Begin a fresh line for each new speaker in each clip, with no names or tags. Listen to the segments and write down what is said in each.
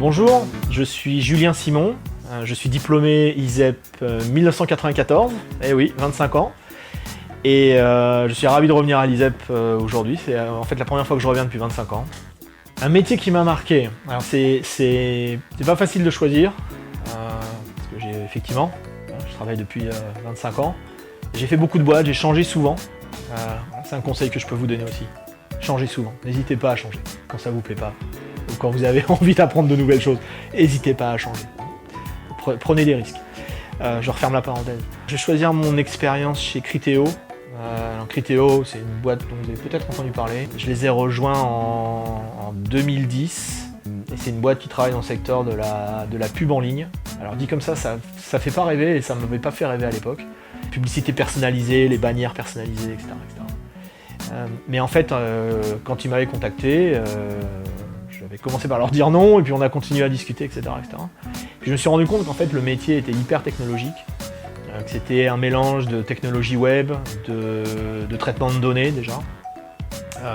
Bonjour, je suis Julien Simon, je suis diplômé ISEP 1994, eh oui, 25 ans. Et je suis ravi de revenir à l'ISEP aujourd'hui, c'est en fait la première fois que je reviens depuis 25 ans. Un métier qui m'a marqué, alors c'est pas facile de choisir, parce que j'ai effectivement, je travaille depuis 25 ans. J'ai fait beaucoup de boîtes, j'ai changé souvent, c'est un conseil que je peux vous donner aussi. Changez souvent, n'hésitez pas à changer quand ça vous plaît pas, ou quand vous avez envie d'apprendre de nouvelles choses, n'hésitez pas à changer. Prenez des risques. Je referme la parenthèse. Je vais choisir mon expérience chez Criteo. Criteo, c'est une boîte dont vous avez peut-être entendu parler. Je les ai rejoints en 2010. Et c'est une boîte qui travaille dans le secteur de la pub en ligne. Alors dit comme ça fait pas rêver et ça ne m'avait pas fait rêver à l'époque. Publicité personnalisée, les bannières personnalisées, etc. Mais en fait, quand ils m'avaient contacté, j'avais commencé par leur dire non et puis on a continué à discuter, etc. Puis je me suis rendu compte qu'en fait le métier était hyper technologique, que c'était un mélange de technologie web, de traitement de données déjà.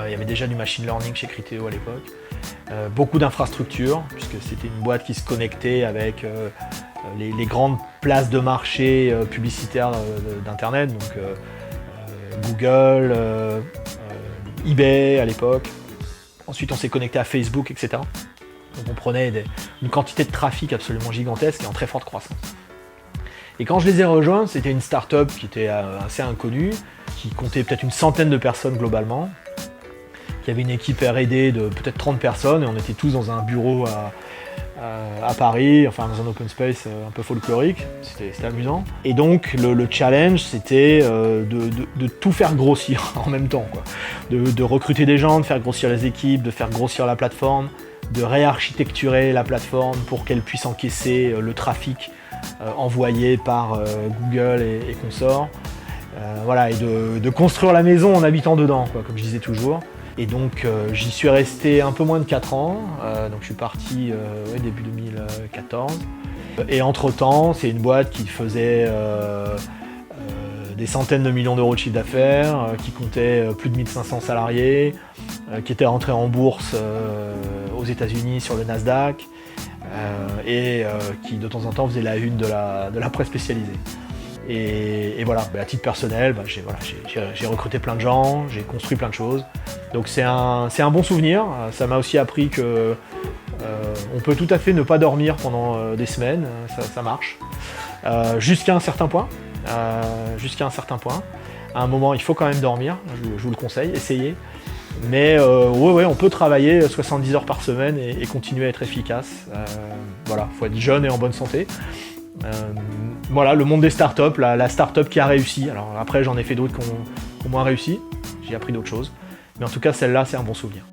Il y avait déjà du machine learning chez Criteo à l'époque. Beaucoup d'infrastructures, puisque c'était une boîte qui se connectait avec les grandes places de marché publicitaires d'Internet, donc Google, eBay à l'époque. Ensuite on s'est connecté à Facebook, etc. Donc on prenait une quantité de trafic absolument gigantesque et en très forte croissance. Et quand je les ai rejoints, c'était une start-up qui était assez inconnue, qui comptait peut-être une centaine de personnes globalement, qui avait une équipe R&D de peut-être 30 personnes, et on était tous dans un bureau à Paris, enfin dans un open space un peu folklorique, c'était amusant. Et donc le challenge, c'était de tout faire grossir en même temps, quoi. De recruter des gens, de faire grossir les équipes, de faire grossir la plateforme, de réarchitecturer la plateforme pour qu'elle puisse encaisser le trafic envoyé par Google et consorts. Voilà, et de construire la maison en habitant dedans, quoi, comme je disais toujours. Et donc j'y suis resté un peu moins de 4 ans, donc je suis parti début 2014. Et entre-temps, c'est une boîte qui faisait des centaines de millions d'euros de chiffre d'affaires, qui comptait plus de 1500 salariés, qui était rentrée en bourse aux États-Unis sur le Nasdaq, et qui de temps en temps faisait la une de la presse spécialisée. Et voilà, à titre personnel, j'ai recruté plein de gens, j'ai construit plein de choses. Donc c'est un bon souvenir. Ça m'a aussi appris que on peut tout à fait ne pas dormir pendant des semaines, ça marche. Jusqu'à un certain point. À un moment, il faut quand même dormir, je vous le conseille, essayez. Mais ouais, on peut travailler 70 heures par semaine et continuer à être efficace. Voilà, faut être jeune et en bonne santé. Voilà, le monde des startups, la startup qui a réussi. Alors après, j'en ai fait d'autres qui ont moins réussi. J'ai appris d'autres choses. Mais en tout cas, celle-là, c'est un bon souvenir.